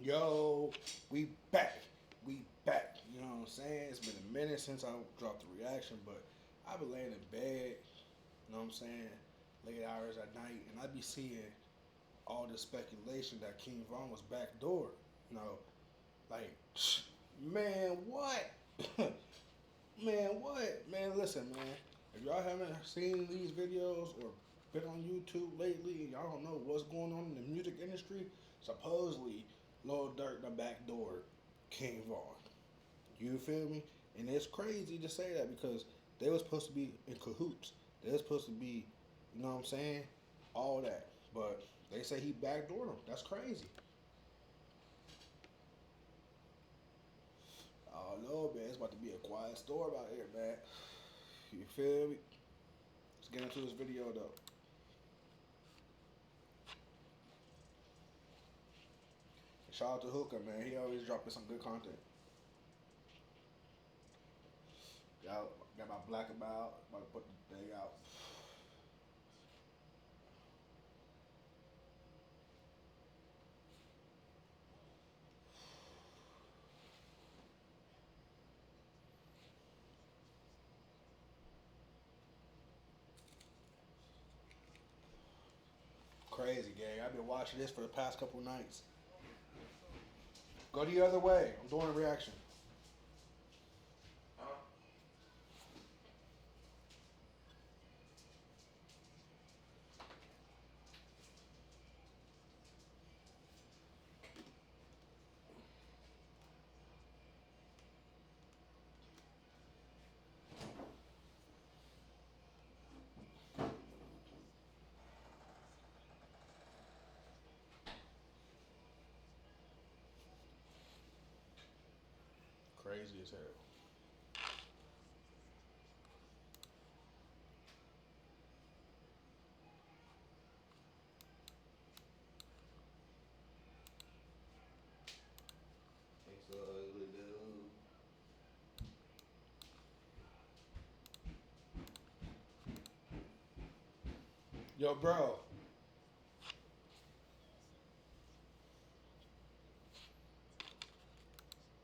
Yo, we back. We back. You know what I'm saying? It's been a minute since I dropped the reaction, but I've been laying in bed, you know what I'm saying, late hours at night, and I be seeing all this speculation that King Von was backdoored. You know, like, man, what? Man, what? Man, listen, man. If y'all haven't seen these videos or been on YouTube lately, and y'all don't know what's going on in the music industry, supposedly Lil Durk the backdoor King Von. You feel me? And it's crazy to say that because they were supposed to be in cahoots. They were supposed to be, you know what I'm saying? All that. But they say he backdoored them. That's crazy. Oh no, man, it's about to be a quiet storm out here, man. You feel me? Let's get into this video though. Shout out to Hooker, man. He always dropping some good content. Got my black about to put the day out. Crazy, gang. I've been watching this for the past couple nights. Go the other way. I'm doing a reaction. Crazy as hell. It's so ugly, dude. Yo, bro.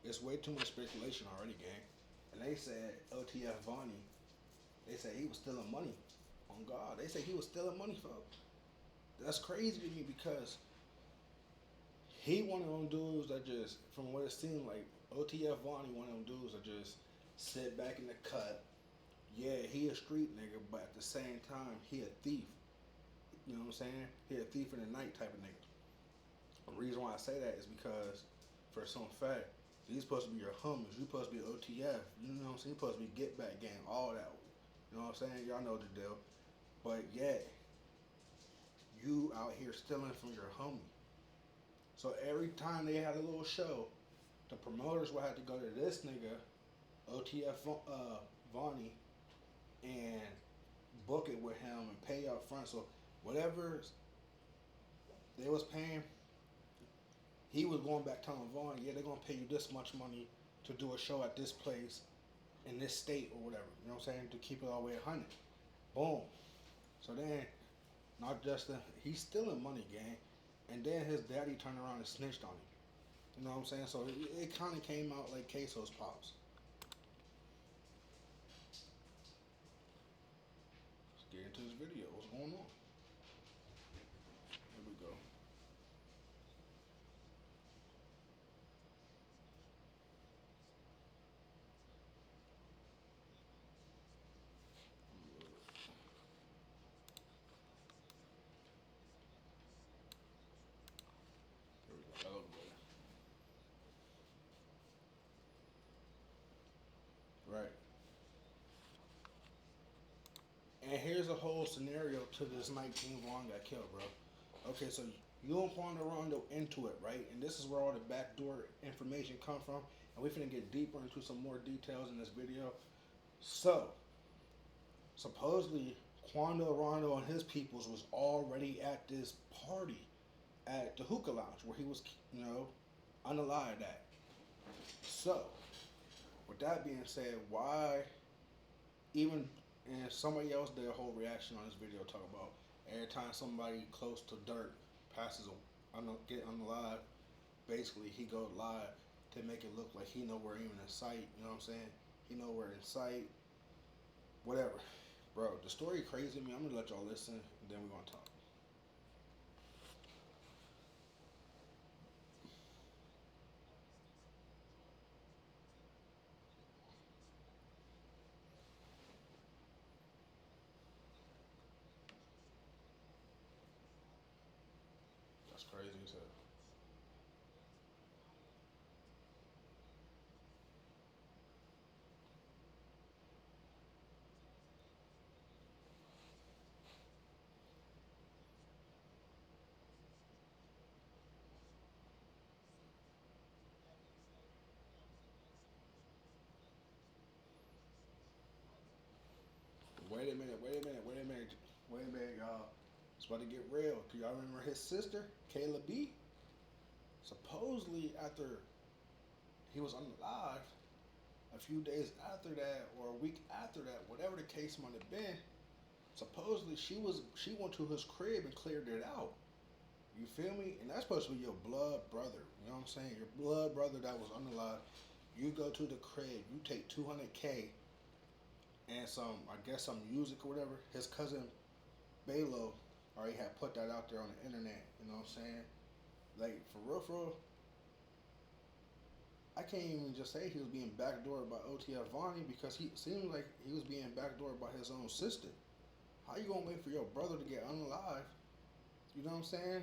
It's way too much speculation already, gang. And they said OTF Vonnie. They said he was stealing money. On God, they said he was stealing money, folks. That's crazy to me because he one of them dudes that just, from what it seemed like, OTF Vonnie one of them dudes that just sit back in the cut. Yeah, he a street nigga, but at the same time, he a thief. You know what I'm saying? He a thief in the night type of nigga. The reason why I say that is because, for some fact, these supposed to be your homies. You supposed to be OTF. You know what I'm saying? You supposed to be get back gang, all that. You know what I'm saying? Y'all know the deal. But yet, you out here stealing from your homie. So every time they had a little show, the promoters would have to go to this nigga, OTF Vonnie, and book it with him and pay up front. So whatever they was paying, he was going back telling Vaughn, yeah, they're gonna pay you this much money to do a show at this place in this state or whatever. You know what I'm saying? To keep it all the way 100. Boom. So then, not just the, he's stealing money, gang. And then his daddy turned around and snitched on him. You know what I'm saying? So it kind of came out like Queso's pops. Let's get into this video. What's going on? Here we go. Here we go. Right. And here's a whole scenario to this night King Von got killed, bro. Okay, so you and Juan Rondo into it, right? And this is where all the backdoor information come from. And we're finna get deeper into some more details in this video. So, supposedly, Quando Rondo and his peoples was already at this party at the hookah lounge where he was, you know, unalive at. So, with that being said, why even, and somebody else did a whole reaction on this video talking about every time somebody close to dirt passes, get unalive, basically he go live to make it look like he nowhere even in sight. You know what I'm saying? He nowhere in sight. Whatever, bro. The story crazy to me. I'm gonna let y'all listen, and then we're gonna talk. That's crazy as hell. Wait a minute. Wait a minute. Wait a minute. Wait a minute, y'all. It's about to get real. Do y'all remember his sister, Kayla B? Supposedly, after he was unalive, a few days after that, or a week after that, whatever the case might have been, supposedly she went to his crib and cleared it out. You feel me? And that's supposed to be your blood brother. You know what I'm saying? Your blood brother that was unalive. You go to the crib. You take 200K and some, I guess, some music or whatever. His cousin Balo already had put that out there on the internet. You know what I'm saying? Like for real, I can't even just say he was being backdoored by OTF Vonnie because he seemed like he was being backdoored by his own sister. How you gonna wait for your brother to get unalive? You know what I'm saying?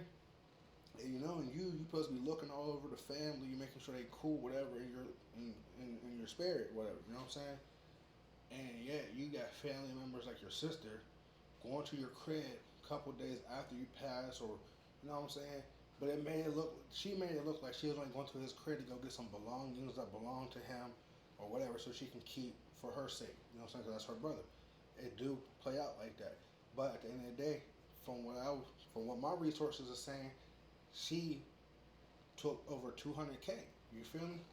And you supposed to be looking all over the family, you making sure they cool, whatever, in your spirit, whatever. You know what I'm saying? And yet you got family members like your sister going to your crib a couple days after you pass, or you know what I'm saying. But she made it look like she was only going to his crib to go get some belongings that belong to him, or whatever, so she can keep for her sake. You know what I'm saying? Because that's her brother. It do play out like that. But at the end of the day, from from what my resources are saying, she took over 200K. You feel me?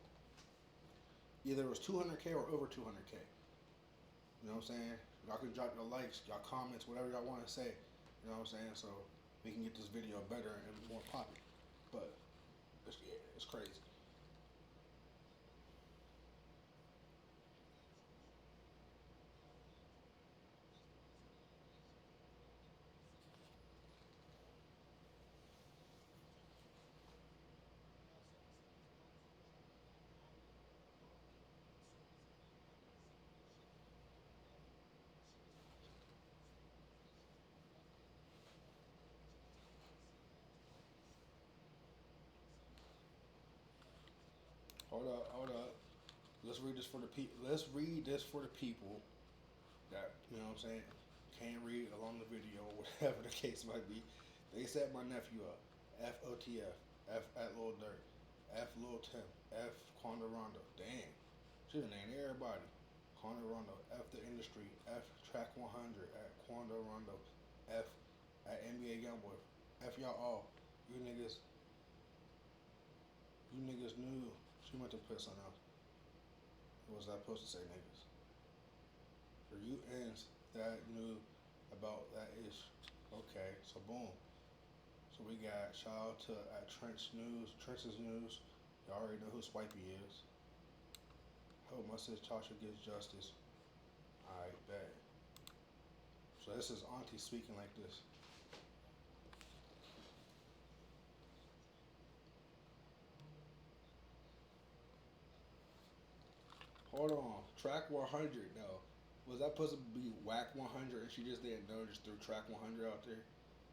Either it was 200K or over 200K. You know what I'm saying? Y'all can drop your likes, y'all comments, whatever y'all want to say. You know what I'm saying? So we can get this video better and more popular. But yeah, it's crazy. Hold up, hold up. Let's read this for the people. Let's read this for the people that what I'm saying can't read along the video or whatever the case might be. They set my nephew up. FOTF. F at Lil Dirt. F Lil Tim. F Quanda Rondo. Damn. She done named everybody. Quanda Rondo. F the industry. F Track 100 at Quanda Rondo. F at NBA Youngboy. F y'all all. You niggas, you niggas knew she went to piss on us. What was I supposed to say, niggas? For you ends that knew about that ish. Okay, so boom. So we got shout out to at Trench's News. Y'all already know who Swipey is. Hope my sis Tasha gets justice. Alright, bet. So this is Auntie speaking like this. Hold on. Track 100 though. Was that supposed to be Whack 100 and she just didn't know, just threw Track 100 out there?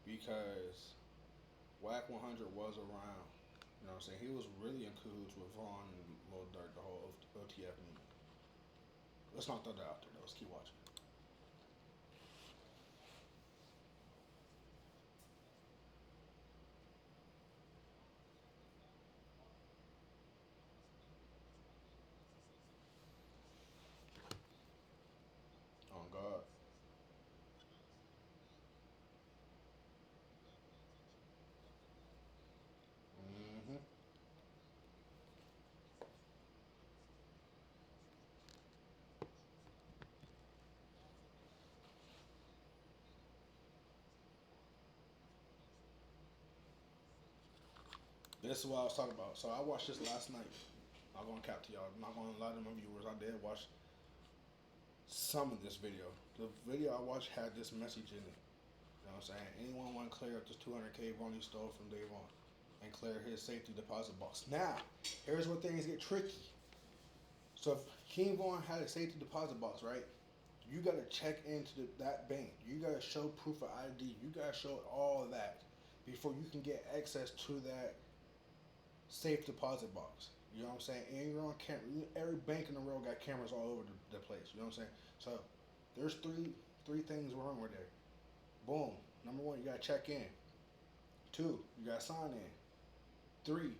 Because Whack 100 was around. You know what I'm saying? He was really in cahoots with Vaughn and Lil Durk, the whole OTF movement. Let's not throw that out there though. Let's keep watching. Oh God. Mm-hmm. This is what I was talking about. So I watched this last night. I'm not gonna cap to y'all. I'm not gonna lie to my viewers. I did watch some of this video. The video I watched had this message in it. You know what I'm saying? Anyone want to clear up this 200K Ronnie stole from Davon and clear his safety deposit box. Now, here's where things get tricky. So if King Vaughn had a safety deposit box, right? You gotta check into that bank. You gotta show proof of ID. You gotta show all of that before you can get access to that safe deposit box. You know what I'm saying? And you're on camera. Every bank in the world got cameras all over the place. You know what I'm saying? So there's three things wrong with there. Boom. Number one, you gotta check in. Two, you gotta sign in. Three,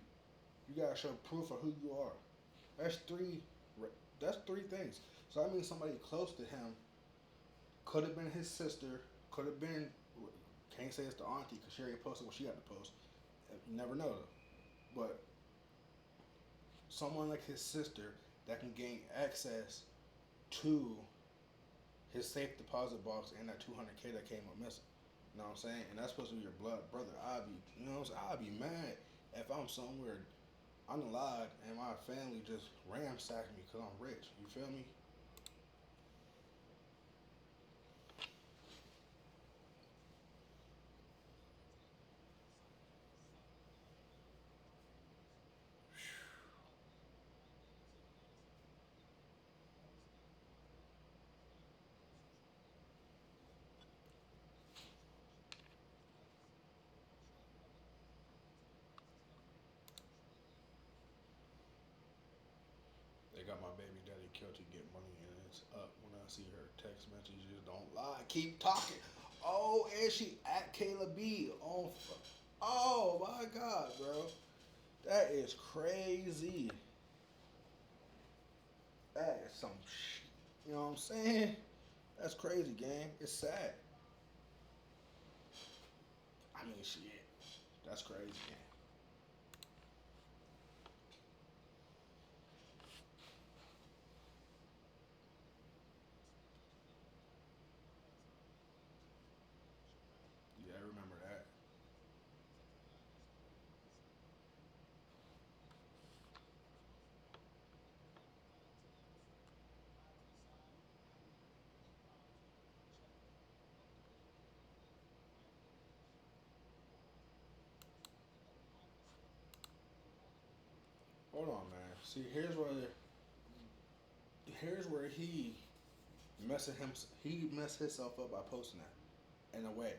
you gotta show proof of who you are. That's three. That's three things. So that means somebody close to him could have been his sister. Could have been. Can't say it's the auntie because she already posted what she had to post. You never know though. But someone like his sister that can gain access to his safe deposit box and that 200K that came up missing. You know what I'm saying? And that's supposed to be your blood brother. You know what I'm saying? I'd be mad if I'm somewhere unalive and my family just ransack me because I'm rich. You feel me? They got my baby daddy killed to get money and it's up when I see her text messages. Don't lie. Keep talking. Oh, and she at Kayla B. Oh my God, bro. That is crazy. That is some shit. You know what I'm saying? That's crazy, gang. It's sad. I mean, shit. That's crazy, gang. Yeah, I remember that. Hold on, man. See, here's where he messed himself up by posting that in a way,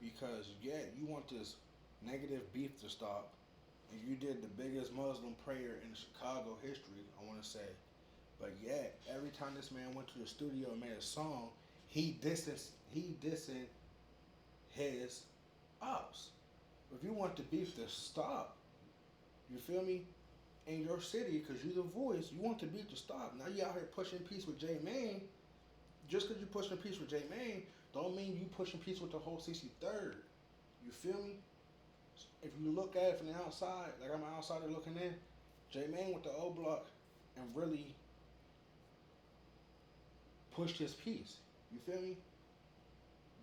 because yeah, you want this negative beef to stop, and you did the biggest Muslim prayer in Chicago history, I want to say, but yet every time this man went to the studio and made a song, he dissing his ops. If you want the beef to stop, you feel me? In your city, because you the voice, you want the beef to stop. Now you out here pushing peace with J Main. Just because you pushing peace with J Main, don't mean you pushing peace with the whole 63rd. You feel me? If you look at it from the outside, like I'm an outsider looking in, J Main with the O Block and really pushed his piece. You feel me?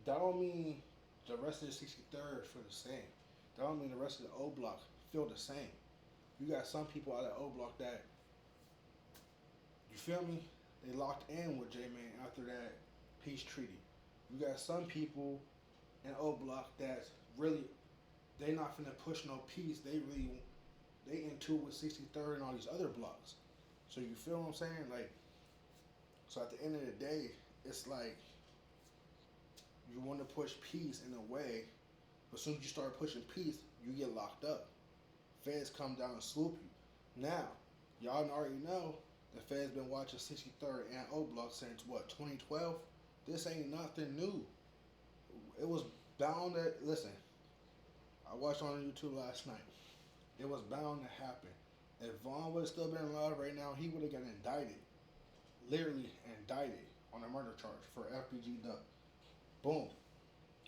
That don't mean the rest of the 63rd feel the same. That don't mean the rest of the O Block feel the same. You got some people out of O Block that, you feel me? They locked in with J Man after that peace treaty. You got some people in O Block that's really, they not finna push no peace. They into it with 63rd and all these other blocks. So you feel what I'm saying? Like, so at the end of the day, it's like you want to push peace in a way, but as soon as you start pushing peace, you get locked up. Feds come down and swoop you. Now, y'all already know the Feds been watching 63rd and O Block since what, 2012? This ain't nothing new. It was bound to, listen, I watched on YouTube last night. It was bound to happen. If Vaughn would have still been alive right now, he would have got indicted. Literally indicted on a murder charge for FBG Duck. Boom.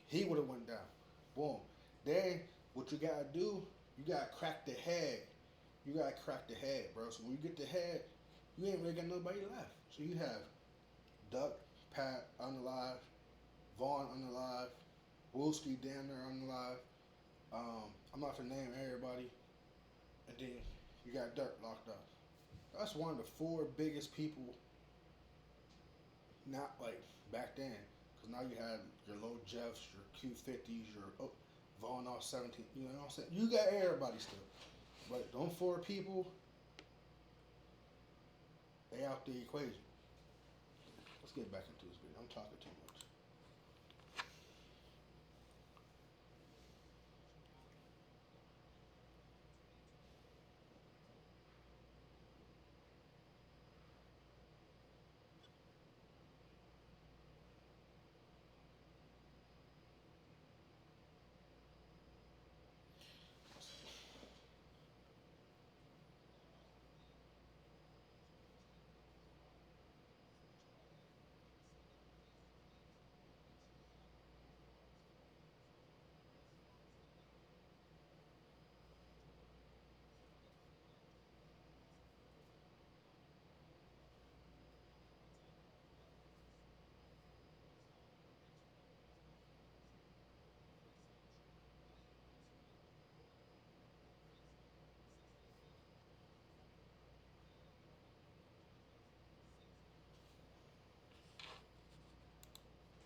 He would have went down. Boom. Then what you gotta do, you gotta crack the head. You gotta crack the head, bro. So when you get the head, you ain't really got nobody left. So you have Duck, Pat, unalive, Vaughn unalive, Wolski damn near unalive. I'm not gonna name everybody. and then you got Dirk locked up. That's one of the four biggest people, not like back then, because now you had your low Jeffs, your Q50s, your Vaughn off 17. You know what I'm saying? You got everybody still, but them four people, they out the equation. Let's get back into this video. I'm talking too much.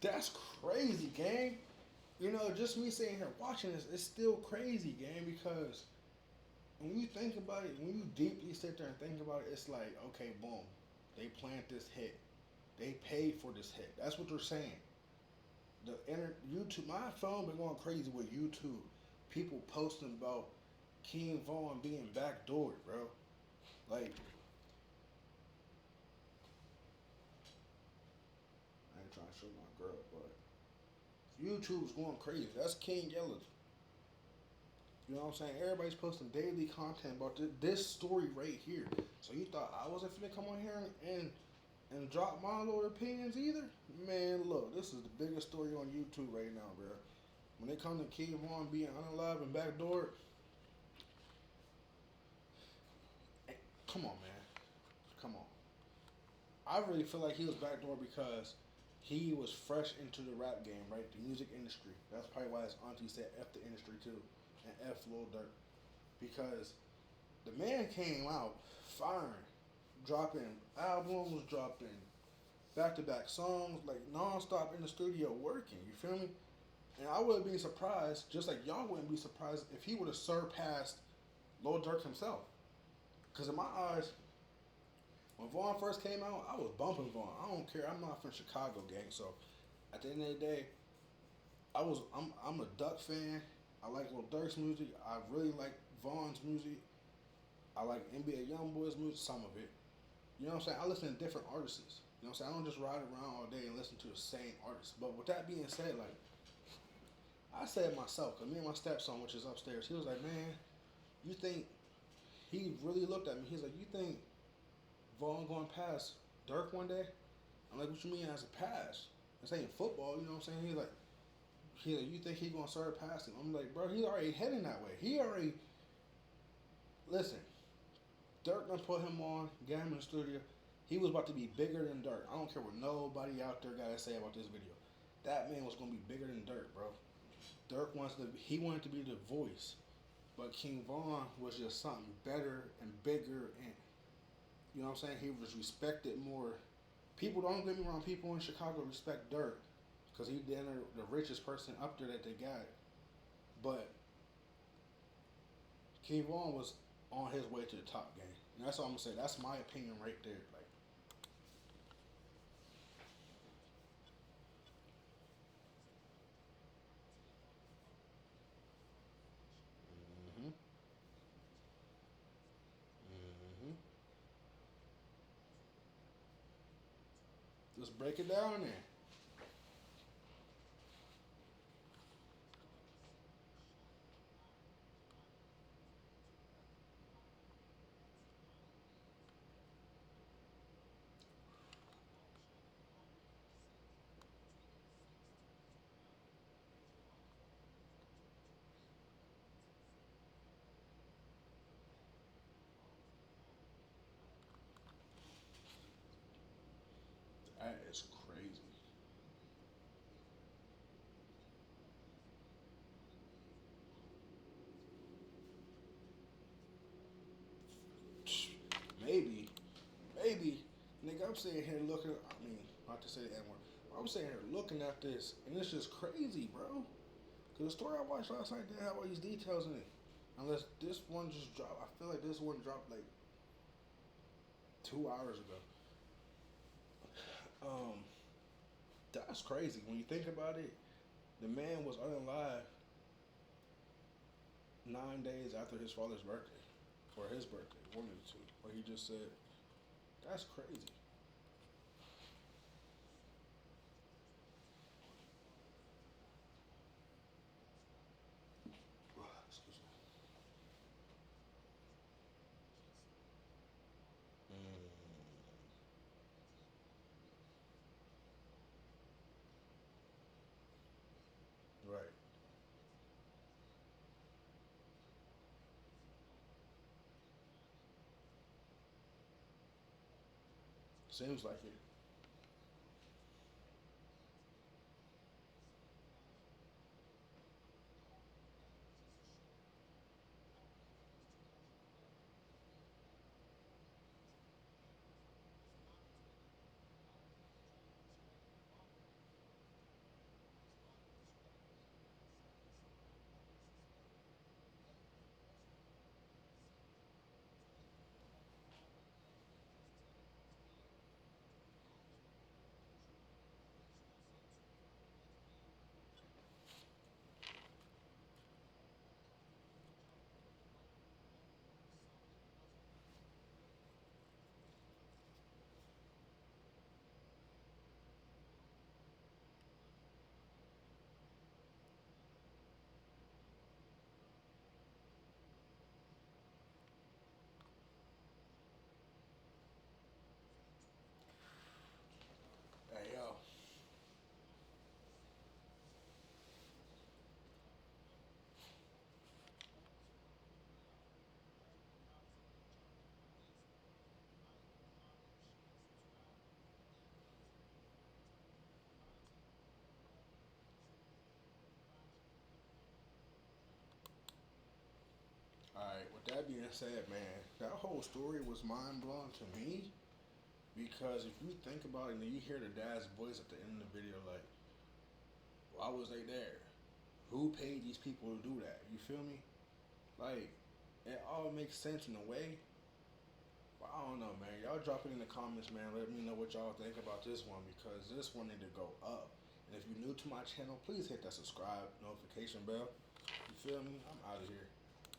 That's crazy, gang. You know, just me sitting here watching this, it's still crazy, gang, because when you think about it, when you deeply sit there and think about it, it's like, okay, boom, they plant this hit. They paid for this hit. That's what they're saying. YouTube, my phone been going crazy with YouTube. People posting about King Vaughn being backdoored, bro. Like, I ain't trying to show my girl, but YouTube's going crazy. That's King Yellow. You know what I'm saying? Everybody's posting daily content about this story right here. So you thought I wasn't finna come on here and drop my little opinions either? Man, look, this is the biggest story on YouTube right now, bro. When it comes to King Vaughn being unalive and backdoor, come on, man, come on. I really feel like he was backdoor because he was fresh into the rap game, right? The music industry. That's probably why his auntie said F the industry too, and F Lil Durk. Because the man came out firing, dropping albums, dropping back to back songs, like nonstop in the studio working. You feel me? And I wouldn't be surprised, just like y'all wouldn't be surprised, if he would have surpassed Lil Durk himself. Because in my eyes, when Vaughn first came out, I was bumping Vaughn. I don't care. I'm not from Chicago, gang. So at the end of the day, I'm a Duck fan. I like Lil Durk's music. I really like Vaughn's music. I like NBA YoungBoy's music, some of it. You know what I'm saying? I listen to different artists. You know what I'm saying? I don't just ride around all day and listen to the same artist. But with that being said, like I said myself, cause me and my stepson, which is upstairs, he was like, "Man, you think?" He really looked at me. He's like, "You think Vaughn going past Dirk one day?" I'm like, "What you mean as a pass? This ain't football." You know what I'm saying? He's like, "You think he gonna surpass him?" I'm like, "Bro, he's already heading that way. He already listen. Dirk done put him on, got him in the studio. He was about to be bigger than Dirk. I don't care what nobody out there got to say about this video. That man was gonna be bigger than Dirk, bro. Dirk wants to. He wanted to be the voice, but King Vaughn was just something better and bigger, and you know what I'm saying. He was respected more. People don't get me wrong. People in Chicago respect Dirk because he the richest person up there that they got. But King Vaughn was on his way to the top game. And that's all I'm gonna say. That's my opinion right there. Like, mm-hmm, mm-hmm. Let's break it down then. That is crazy. I'm sitting here looking. I mean, not to say the N word. I'm sitting here looking at this, and it's just crazy, bro. Cause the story I watched last night didn't have all these details in it. Unless this one just dropped. I feel like this one dropped like 2 hours ago. Um, that's crazy when you think about it. The man was unalive 9 days after his father's birthday, or his birthday, one of the two. Or he just said, "That's crazy." Excuse me. Right. Seems like it. Hey yo. All right. With that being said, man, that whole story was mind blowing to me because if you think about it and you hear the dad's voice at the end of the video, like, why was they there? Who paid these people to do that? You feel me? Like, it all makes sense in a way. But I don't know, man. Y'all drop it in the comments, man. Let me know what y'all think about this one because this one need to go up. And if you're new to my channel, please hit that subscribe notification bell. You feel me? I'm out of here.